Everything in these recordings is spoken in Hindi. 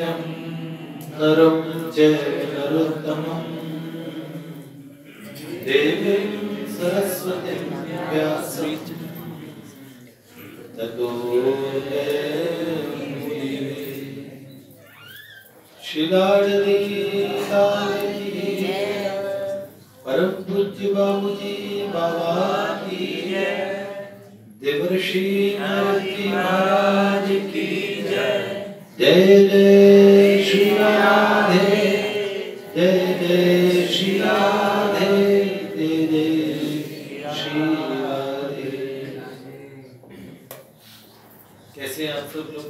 सत्यं नरं चैव नरोत्तमं देवीं सरस्वतीं व्यासं ततो शिलाडली परम पूज्य बाबूजी बाबा की देवर्षि नारद महाराज की जय। जय जय श्री राधे, जय जय श्री राधे, जय जय श्री राधे। कैसे हैं आप सब लोग?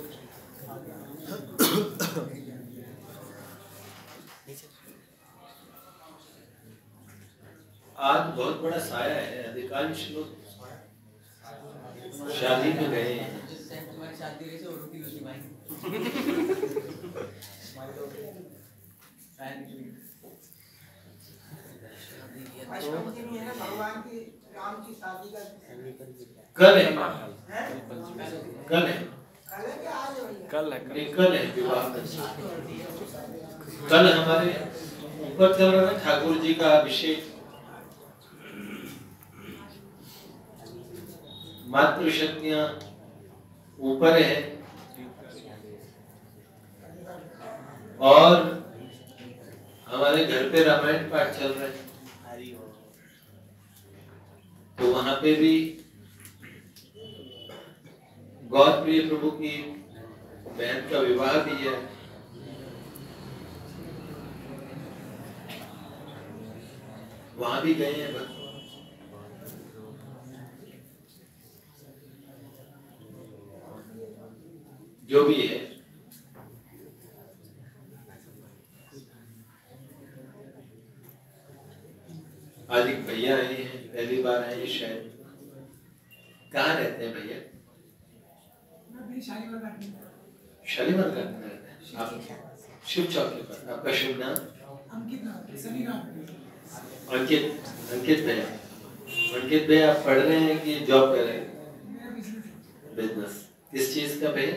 आज बहुत बड़ा साया है, अधिकांश लोग शादी में गए हैं। कल है, कल है, कल है विवाह। कल हमारे ऊपर चल रहा है ठाकुर जी का अभिषेक। मातृशक्तियां ऊपर है और हमारे घर पे रामायण पाठ चल रहा है, तो वहां पे भी गौर प्रिय प्रभु की बहन का विवाह भी है। वहां भी गए हैं भक्त। जो भी है, आज एक भैया आए हैं, पहली बार आए हैं शायद। कहाँ रहते हैं भैया? शालीमार घाट में रहते हैं आप? शिव चौक के पास। आपका शुभ नाम? अंकित। अंकित भैया, अंकित भैया आप पढ़ रहे हैं कि जॉब कर रहे हैं? बिजनेस। किस चीज का भैया?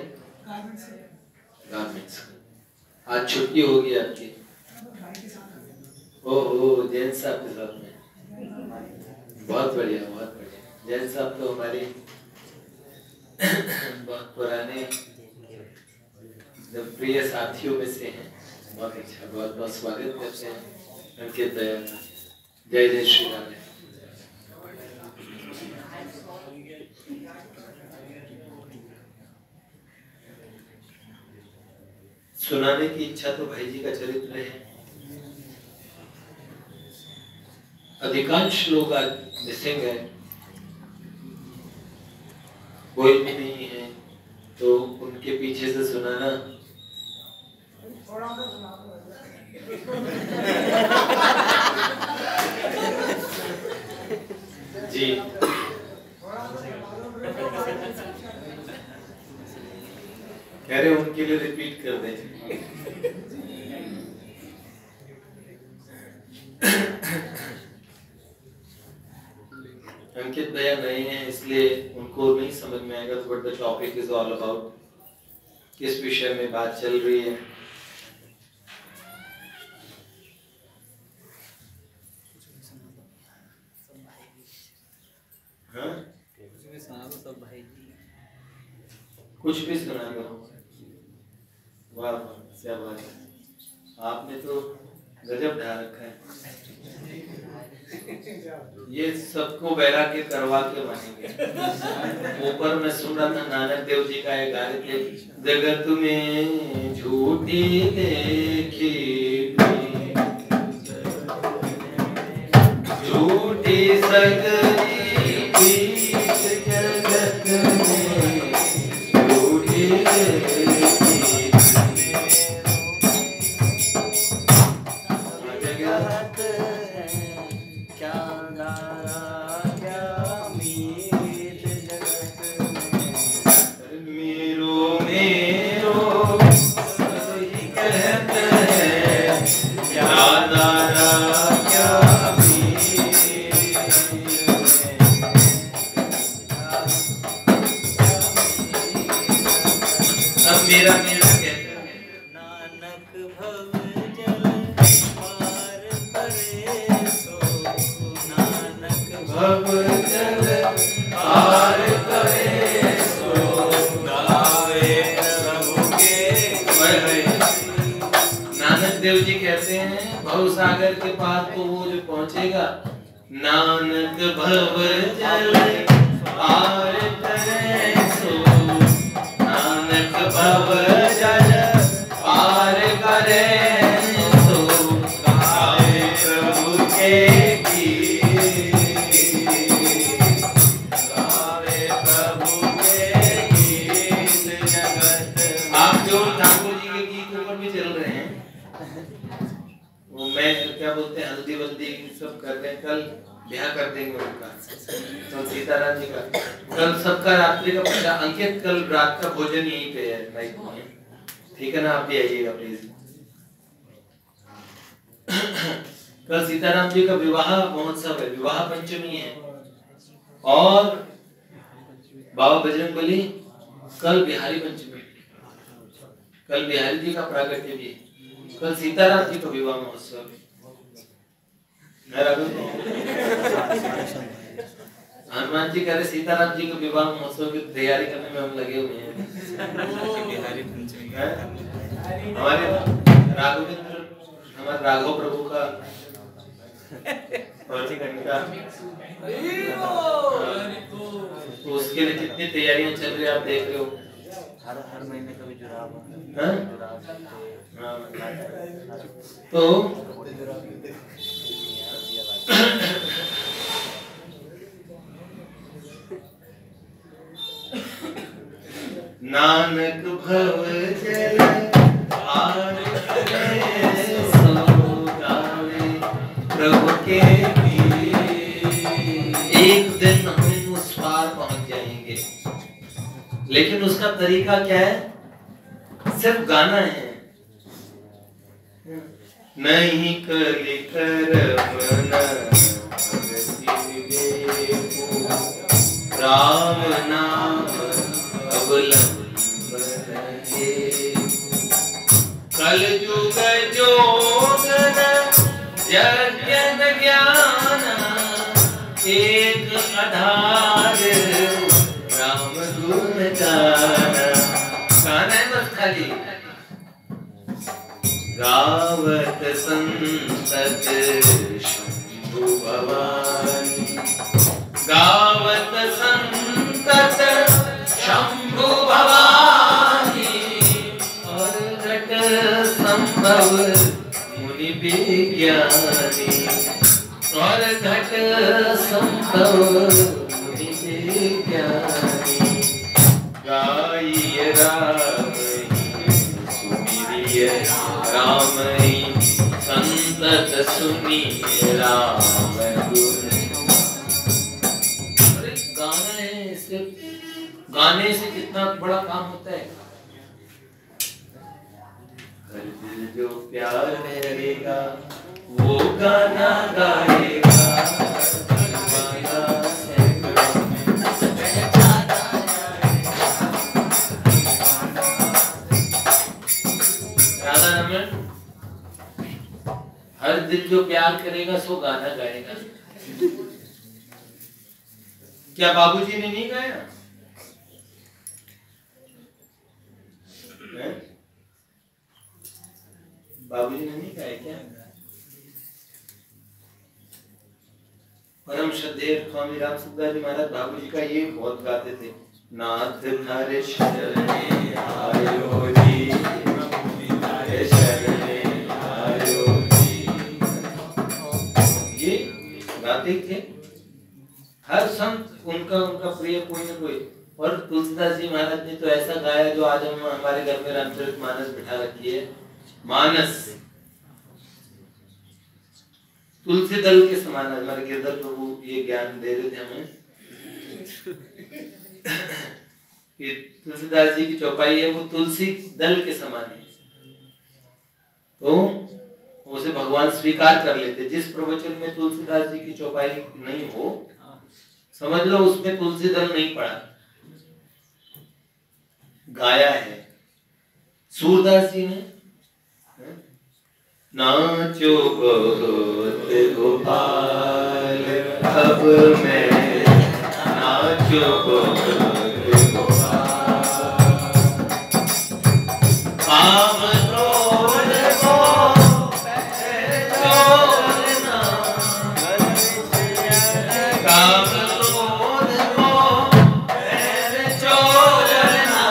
गारमेंट्स। आज छुट्टी होगी आपकी? ओहो, जैन साहब के साथ में। बहुत बढ़िया, बहुत बढ़िया। जैन साहब तो हमारे बहुत पुराने प्रिय साथियों में से हैं। बहुत अच्छा, बहुत बहुत स्वागत करते हैं अंकित भैया का। जय जय श्री राम। सुनाने की इच्छा तो भाई जी का चरित्र है। अधिकांश लोग आज मिसिंग है, कोई भी नहीं है, तो उनके पीछे से सुनाना जी। कह रहे उनके लिए रिपीट कर दें। अंकित भैया नए हैं इसलिए उनको नहीं समझ में आएगा, तो but the topic is all about, किस विषय में बात चल रही है। हाँ? कुछ भी सुना दो। वाह वाह, क्या बात है। आपने तो गजब ढा रखा है। ये सबको वैराग्य करवा के मानेंगे। ऊपर मैं सुन रहा था नानक देव जी का एक गाने थे, जगत में झूठी देखी झूठी सगरी जगत में झूठी भव जल पार करे सो गावे प्रभु के नानक देव जी कहते हैं भव सागर के पार तो वो जो पहुंचेगा, नानक भव जल पार करे सो, नानक भव जल पार करे सो गावे प्रभु के क्या बोलते हैं, हल्दी वल्दी सब कर रहे हैं, कल ब्याह कर देंगे उनका, तो सीताराम जी का कल सबका रात्रि का पता। अंकित कल रात का भोजन यहीं पे है नाइट में, ठीक है ना? आप भी आइएगा प्लीज। कल सीताराम जी का विवाह महोत्सव है, विवाह पंचमी है, और बाबा बजरंगबली कल बिहारी पंचमी, कल बिहारी जी का प्रागट्य भी, कल सीताराम जी का विवाह महोत्सव। हनुमान जी कह रहे सीताराम जी के विवाह महोत्सव की तैयारी करने में हम लगे हुए हैं। हमारे राघवेंद्र, हमारे राघव प्रभु का तो उसके लिए कितनी तैयारियां चल रही है आप देख रहे हो। हर महीने कभी जुड़ाव तो नानक भव जल पार करे सो गावे प्रभु के। एक दिन हम उस पार पहुंच जाएंगे, लेकिन उसका तरीका क्या है? सिर्फ गाना है, नहीं कली करमना राम नाम कल युग जोगन यज्ञ ज्ञान एक आधार राम गुण गाना। गाना है बस खाली, गावत संतत शंभु भवानी, गावत संतत शंभु भवानी, और घट संभव मुनि विज्ञानी, और घट संभव मुनि विज्ञानी। गाइए राम सुमिरिय राम ही संतत सुनिए राम गुण। अरे गाना है, सिर्फ गाने से कितना बड़ा काम होता है। हर दिल जो प्यार करेगा वो गाना गाएगा, राधा रमन। हर दिल जो प्यार करेगा सो गाना गाएगा। क्या बाबूजी ने नहीं गाया? बाबूजी ने नहीं गाया क्या? परम श्रद्धेय स्वामी राम सुखदास जी महाराज बाबूजी का ये बहुत गाते थे। नाथ हरे शरणे आयो जी, हरे शरणे आयो जी, ये गाते थे। हर संत उनका प्रिय कोई न कोई। और तुलसीदास जी महाराज ने तो ऐसा गाया जो आज हम हमारे घर में रामचरितमानस बिठा रखी है। मानस तुलसी दल के समान, हमारे गिरधर प्रभु ये ज्ञान दे रहे थे हमें कि तुलसीदास जी की चौपाई है वो तुलसी दल के समान है, तो उसे भगवान स्वीकार कर लेते। जिस प्रवचन में तुलसीदास जी की चौपाई नहीं हो, समझ लो उसमें तुलसी दल नहीं पड़ा, गाया है। सूरदास जी ने नाचो बहुत गोपाल अब मैं, नाचो बहुत काम क्रोध को छोड़ना, काम क्रोध को छोड़ना,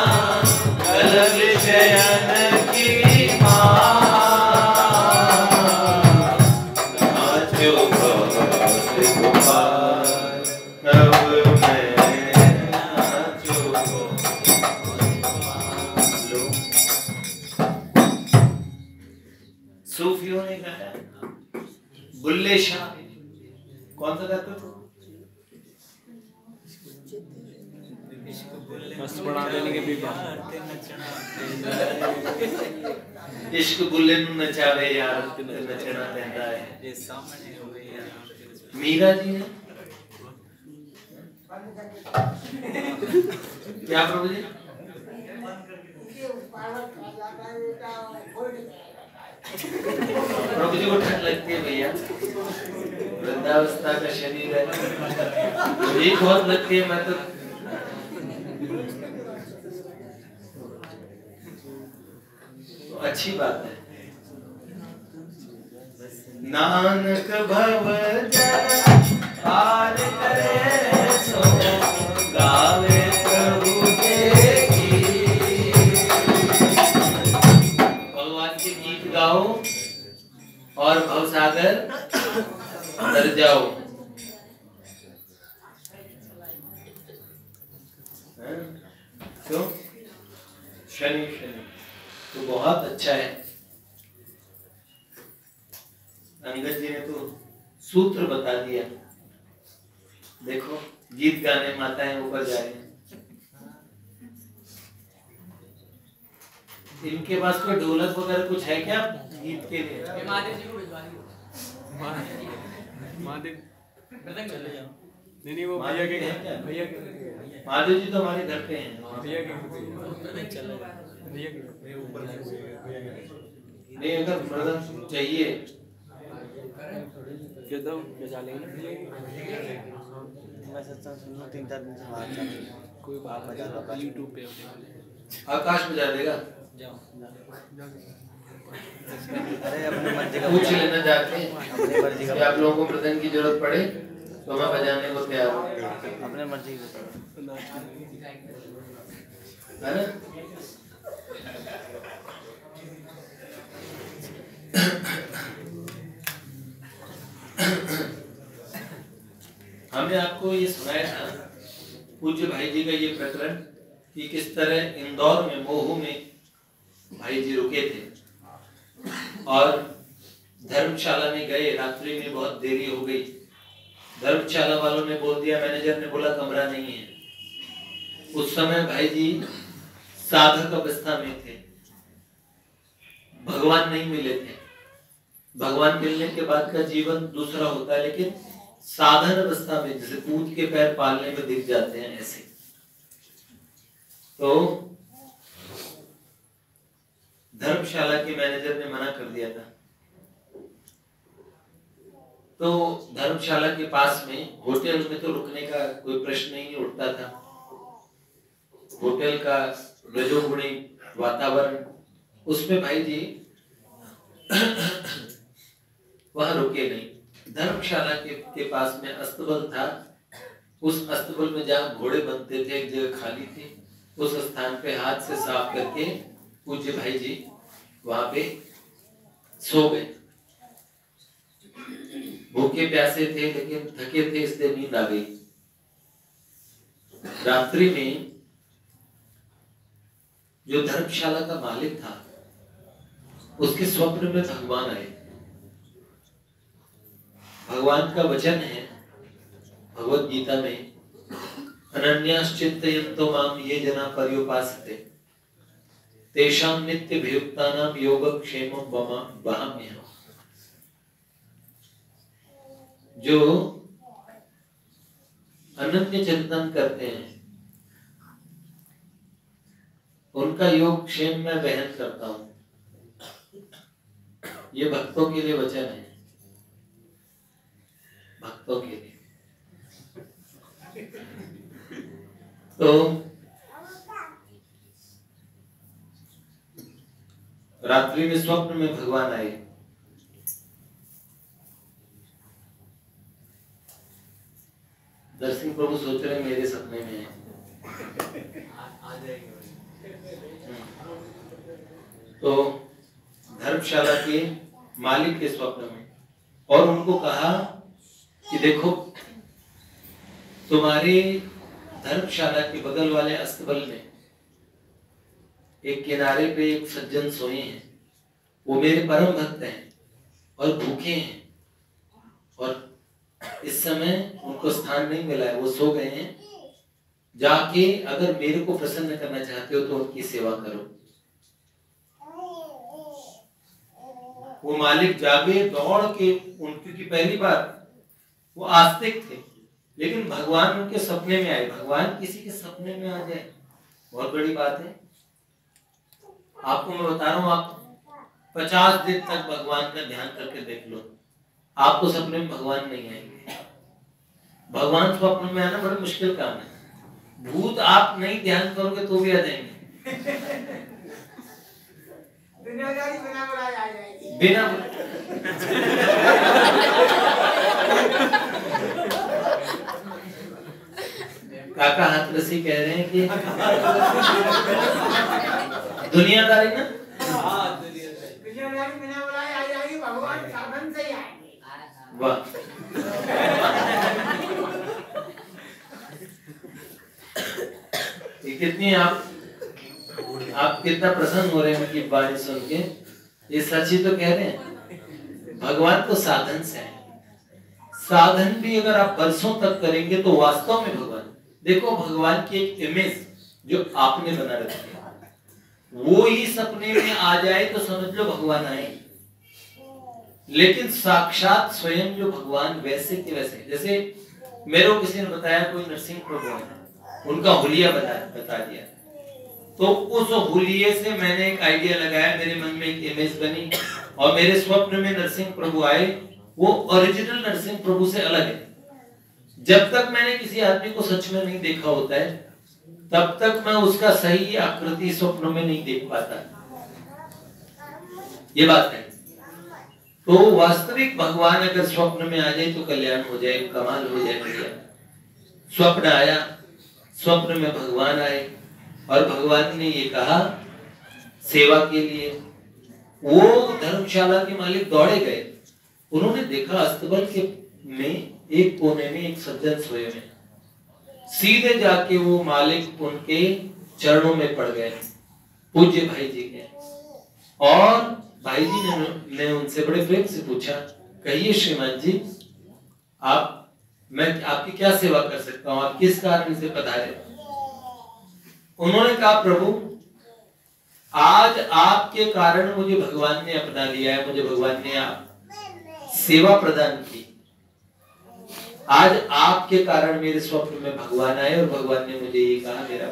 कल विषयन की नाचो बहुत गोपाल अब मैं, नाचो सूफियों ने गाया, बुल्ले शाह कौन सा गाता था? इश्क बुल्ले नू नचावे यार, नचना पैंदा है। मीरा जी ने क्या प्रभु जी? प्रभु जी को ठंड लगती है भैया, वृद्धावस्था का शरीर है, मुझे बहुत लगती है। मैं तो अच्छी बात है। नानक भव जन पार करे सो गावे प्रभु के गीत। भगवान के गीत गाओ और भवसागर तर जाओ। क्यों? शनि शनि तो बहुत अच्छा है। अंगद जी ने तो सूत्र बता दिया। देखो गीत गाने माताएं ऊपर जा रही हैं, इनके पास कोई ढोलक वगैरह कुछ है क्या गीत के लिए? महादेव जी को भिजवा दीजिए। महादेव नहीं वो भैया के महादेव जी तो हमारे घर पे हैं। भैया नहीं अगर मृदंग चाहिए बजा लेंगे। मैं सत्संग सुन लूं 3-4 दिन से बाहर चल रही है, कोई बात बजा लो YouTube पे आकाश बजा देगा। अरे अपनी मर्जी का पूछ लेना जाके, अपनी मर्जी का। आप लोगों को मृदंग की जरूरत पड़े तो मैं बजाने को तैयार हूँ, अपने मर्जी का है ना। हमने आपको ये सुनाया था पूज्य भाई जी का ये प्रकरण कि किस तरह इंदौर में मोहू में भाई जी रुके थे और धर्मशाला में गए। रात्रि में बहुत देरी हो गई, धर्मशाला वालों ने बोल दिया, मैनेजर ने बोला कमरा नहीं है। उस समय भाई जी साधक अवस्था में थे, भगवान नहीं मिले थे। भगवान मिलने के बाद का जीवन दूसरा होता है, लेकिन साधन अवस्था में जैसे पूत के पैर पालने में दिख जाते हैं ऐसे। तो धर्मशाला के मैनेजर ने मना कर दिया था। तो धर्मशाला के पास में होटल में तो रुकने का कोई प्रश्न ही नहीं उठता था। होटल का रजोगुणी वातावरण, उसमें भाई जी वहां रुके नहीं। धर्मशाला के पास में अस्तबल था। उस अस्तबल में जहाँ घोड़े बनते थे, एक जगह खाली थी, उस स्थान पे हाथ से साफ करके पूज्य भाई जी वहां पे सो गए। भूखे प्यासे थे लेकिन थके थे, इसलिए नींद आ गई। रात्रि में जो धर्मशाला का मालिक था उसके स्वप्न में भगवान आए। भगवान का वचन है भगवत गीता में, अनन्याश्चिन्तयन्तो माम ये जना पर्युपासते तेषां नित्यभियुक्तानां योगक्षेमं वहाम्यहम्। जो अनन्य चिंतन करते हैं उनका योग क्षेम में वहन करता हूं। ये भक्तों के लिए वचन है, भक्तों के लिए। तो रात्रि में स्वप्न में भगवान आए। दर्शन प्रभु सोच रहे मेरे सपने में है, आ जाएंगे। तो धर्मशाला के मालिक के स्वप्न में, और उनको कहा कि देखो तुम्हारे धर्मशाला के बगल वाले अस्तबल में एक किनारे पे एक सज्जन सोए हैं, वो मेरे परम भक्त हैं और भूखे हैं, और इस समय उनको स्थान नहीं मिला है, वो सो गए हैं। जाके अगर मेरे को प्रसन्न करना चाहते हो तो उनकी सेवा करो। वो मालिक जागे दौड़ के, क्योंकि पहली बार वो आस्तिक थे, लेकिन भगवान उनके सपने में आए। भगवान किसी के सपने में आ जाए बहुत बड़ी बात है। आपको मैं बता रहा हूं, आप 50 दिन तक भगवान का ध्यान करके देख लो, आपको सपने में भगवान नहीं आएंगे। भगवान स्वप्न में आना बड़ा मुश्किल काम है। भूत आप नहीं ध्यान करोगे तो भी आ जाएंगे, बिना काका हाथरसी कह रहे हैं कि दुनियादारी ना, दुनियादारी बिना बुलाए आ जाएगी, भगवान साधन से ही आएंगे। वाह, ये कितनी आप कितना प्रसन्न हो रहे हैं उनकी बात सुन के। ये सच ही तो कह रहे हैं, भगवान तो साधन से आए। साधन भी अगर आप बरसों तक करेंगे तो वास्तव में भगवान, देखो भगवान की एक इमेज जो आपने बना रखी है, वो ही सपने में आ जाए तो समझ लो भगवान आए। लेकिन साक्षात स्वयं जो भगवान वैसे के वैसे, जैसे मेरे को किसी ने बताया कोई नरसिंह प्रभु है, उनका हुलिया बता दिया, तो उस हुलिये से मैंने एक आइडिया लगाया, मेरे मन में एक इमेज बनी, और मेरे स्वप्न में नरसिंह प्रभु आए। वो ओरिजिनल नरसिंह प्रभु से अलग है। जब तक मैंने किसी आदमी को सच में नहीं देखा होता है, तब तक मैं उसका सही आकृति स्वप्नों में नहीं देख पाता। ये बात है। तो वास्तविक भगवान अगर स्वप्न में आ जाए तो कल्याण हो जाए, कमाल हो जाए भैया। स्वप्न आया, स्वप्न में भगवान आए और भगवान ने ये कहा सेवा के लिए। वो धर्मशाला के मालिक दौड़े गए, उन्होंने देखा अस्तबल के में एक कोने में एक सज्जन सोए में। सीधे जाके वो मालिक उनके चरणों में पड़ गए, पूज्य भाई जी के। और भाई जी ने उनसे बड़े प्रेम से पूछा, कहिए श्रीमान जी, मैं आपकी क्या सेवा कर सकता हूँ, आप किस कारण से पधारे? उन्होंने कहा, प्रभु आज आपके कारण मुझे भगवान ने अपना लिया है, मुझे भगवान ने आप सेवा प्रदान की। आज आपके कारण मेरे स्वप्न में भगवान आए और भगवान ने मुझे ये कहा, मेरा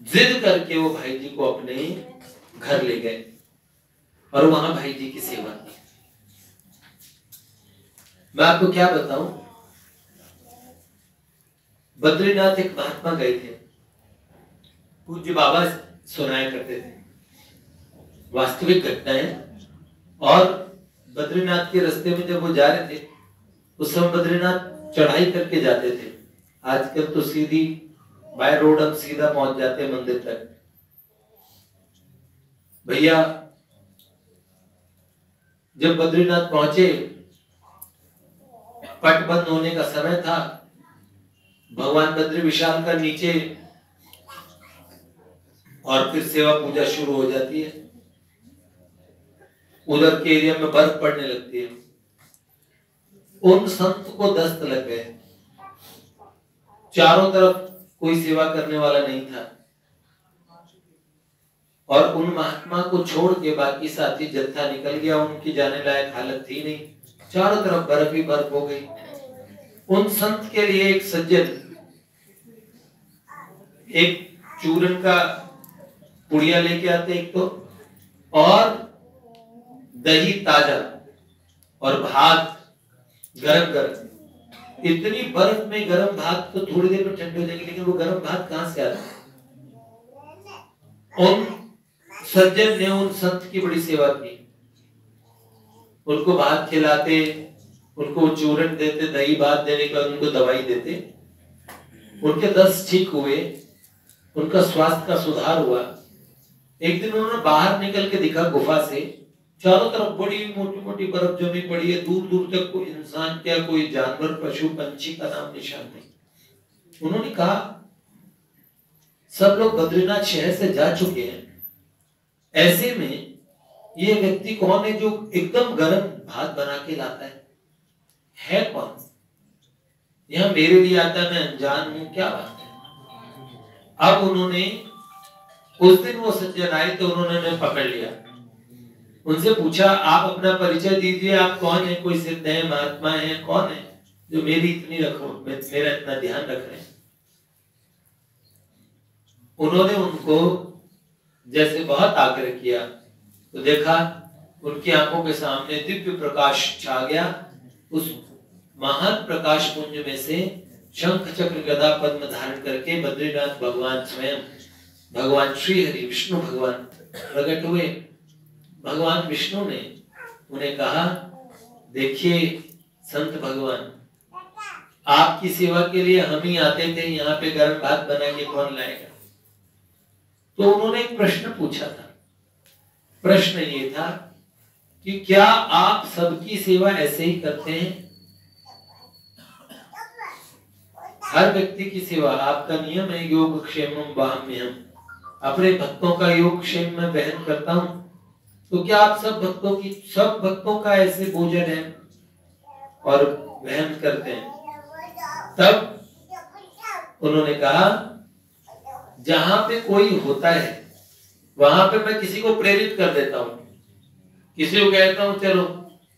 जिद करके वो भाई जी को अपने घर ले गए और वहां भाई जी की सेवा की। मैं आपको क्या बताऊं, बद्रीनाथ एक महात्मा गए थे, पूज्य बाबा सुनाया करते थे, वास्तविक घटनाएं। और बद्रीनाथ के रास्ते में जब वो जा रहे थे, उस समय बद्रीनाथ चढ़ाई करके जाते थे। आजकल तो सीधी बाय रोड अब सीधा पहुंच जाते हैं मंदिर तक। भैया जब बद्रीनाथ पहुंचे, पट बंद होने का समय था, भगवान बद्री विशाल का नीचे, और फिर सेवा पूजा शुरू हो जाती है। उधर के एरिया में बर्फ पड़ने लगती है। उन संत को दस्त लग गए, चारों तरफ कोई सेवा करने वाला नहीं था, और उन महात्मा को छोड़ के बाकी साथी जत्था निकल गया, उनकी जाने लायक हालत थी नहीं, चारों तरफ बर्फ ही बर्फ हो गई। उन संत के लिए एक सज्जन एक चूरन का पुड़िया लेके आते एक तो, और दही ताजा और भात गरम गरम। इतनी बर्फ में गरम भात तो थोड़ी देर में ठंडे हो जाएंगे, लेकिन वो गरम भात कहां से आता है? उन सज्जन ने उन संत की बड़ी सेवा की, उनको भात खिलाते, उनको चूरन देते, दही भात देने के बाद उनको दवाई देते। उनके दस्त ठीक हुए, उनका स्वास्थ्य का सुधार हुआ। एक दिन उन्होंने बाहर निकल के देखा गुफा से, चारों तरफ बड़ी मोटी मोटी बर्फ जमी पड़ी है, दूर दूर तक कोई इंसान क्या कोई जानवर पशु पंछी का नाम निशान नहीं। उन्होंने कहा सब लोग बद्रीनाथ शहर से जा चुके हैं, ऐसे में ये व्यक्ति कौन है जो एकदम गर्म भात बना के लाता है कौन? यह मेरे लिए आता है, मैं अनजान हूं, क्या बात है? अब उन्होंने उस दिन वो सज्जन आए तो उन्होंने पकड़ लिया, उनसे पूछा आप अपना परिचय दीजिए, आप कौन है? कोई सिद्ध है, महात्मा है, कौन है जो मेरी इतनी मेरा इतना ध्यान रख रहे हैं? उन्होंने उनको जैसे बहुत आग्रह किया तो देखा उनकी आंखों के सामने दिव्य प्रकाश छा गया। उस महान प्रकाश पुंज में से शंख चक्र गदा पद्म धारण करके बद्रीनाथ भगवान स्वयं भगवान श्री हरि विष्णु भगवान प्रकट हुए। भगवान विष्णु ने उन्हें कहा देखिए संत भगवान, आपकी सेवा के लिए हम ही आते थे, यहाँ पे गर्म भात बना के कौन लाएगा? तो उन्होंने एक प्रश्न पूछा था। प्रश्न ये था कि क्या आप सबकी सेवा ऐसे ही करते हैं? हर व्यक्ति की सेवा, आपका नियम है योग क्षेमम वाहम्यहम्, अपने भक्तों का योग क्षेम में वहन करता हूं। तो क्या आप सब भक्तों का ऐसे भोजन है और वहन करते हैं? तब उन्होंने कहा जहां पे कोई होता है वहां पे मैं किसी को प्रेरित कर देता हूं, किसी को कहता हूं चलो,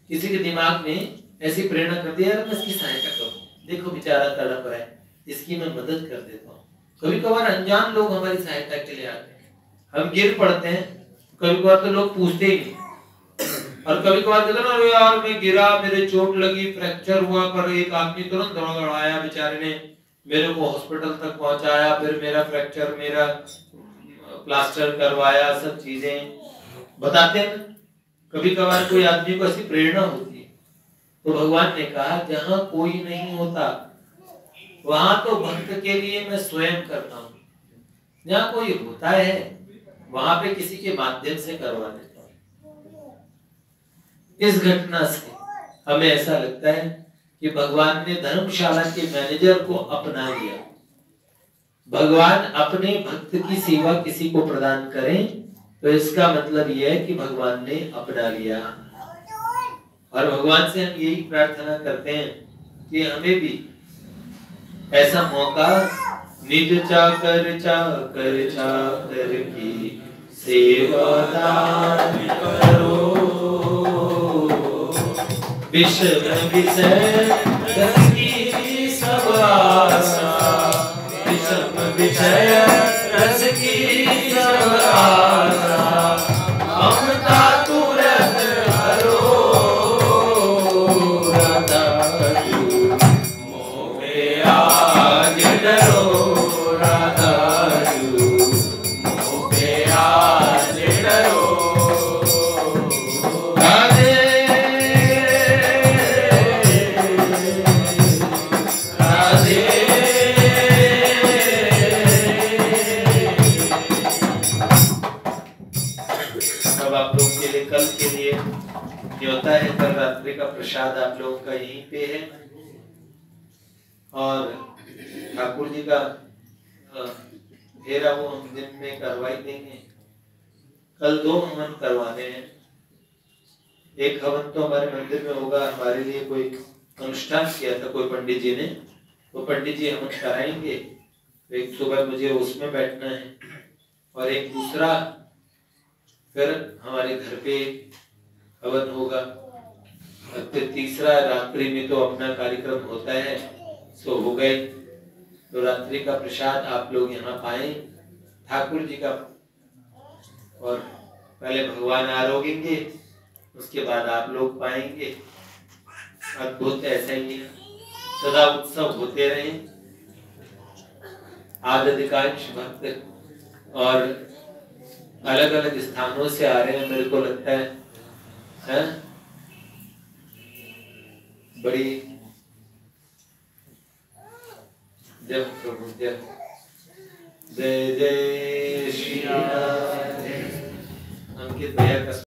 किसी के दिमाग में ऐसी प्रेरणा कर दिया मैं इसकी सहायता करूं, देखो बेचारा तड़प रहा है, इसकी मैं मदद कर देता हूँ। कभी कभार अनजान लोग हमारी सहायता के लिए आते हैं, हम गिर पड़ते हैं, कभी कभार तो लोग पूछते ही नहीं, और कभी कभार कहते ना यार मैं गिरा, मेरे चोट लगी, फ्रैक्चर हुआ, पर एक आदमी तुरंत दौड़ाया, बेचारे ने मेरे को हॉस्पिटल तक पहुंचाया, फिर मेरा फ्रैक्चर, मेरा प्लास्टर करवाया, सब चीजें बताते हैं। कभी कभार कोई आदमी को ऐसी प्रेरणा होती है। तो भगवान ने कहा जहां कोई नहीं होता वहां तो भक्त के लिए मैं स्वयं करता हूँ, जहां कोई होता है वहां पे किसी के माध्यम से करवा देता हूँ। इस घटना से हमें ऐसा लगता है कि भगवान ने धर्मशाला के मैनेजर को अपना लिया। भगवान अपने भक्त की सेवा किसी को प्रदान करें तो इसका मतलब यह है कि भगवान ने अपना लिया। और भगवान से हम यही प्रार्थना करते हैं कि हमें भी ऐसा मौका निज चाकर की सेवा दान करो, विषम विषय रस की सब आशा, विषम विषय रस की सब आशा, ममता तुरंत हरो, राधाजू मोहे आज डरो, राधाजू मोहे आज डरो। कल के लिए ये होता है, कल रात्रि का प्रसाद आप लोगों का यहीं पे है, और ठाकुर जी का फेरा वो हम दिन में करवाई देंगे। कल 2 हवन करवाने हैं। एक हवन तो हमारे मंदिर में होगा, हमारे लिए कोई अनुष्ठान किया था कोई पंडित जी ने, तो पंडित जी हवन कराएंगे, तो एक सुबह मुझे उसमें बैठना है, और एक दूसरा फिर हमारे घर पे हवन होगा, फिर तीसरा रात्रि में तो अपना कार्यक्रम होता है। सो हो गए, तो रात्रि का प्रसाद आप लोग यहाँ पाए ठाकुर जी का, और पहले भगवान आरोगेंगे, उसके बाद आप लोग पाएंगे अद्भुत ऐसा ही है, सदा उत्सव होते रहे। आज अधिकांश भक्त और अलग अलग स्थानों से आ रहे हैं, मेरे को लगता है बड़ी जय प्रभु जय जय जय श्री राम। अंकित भैया का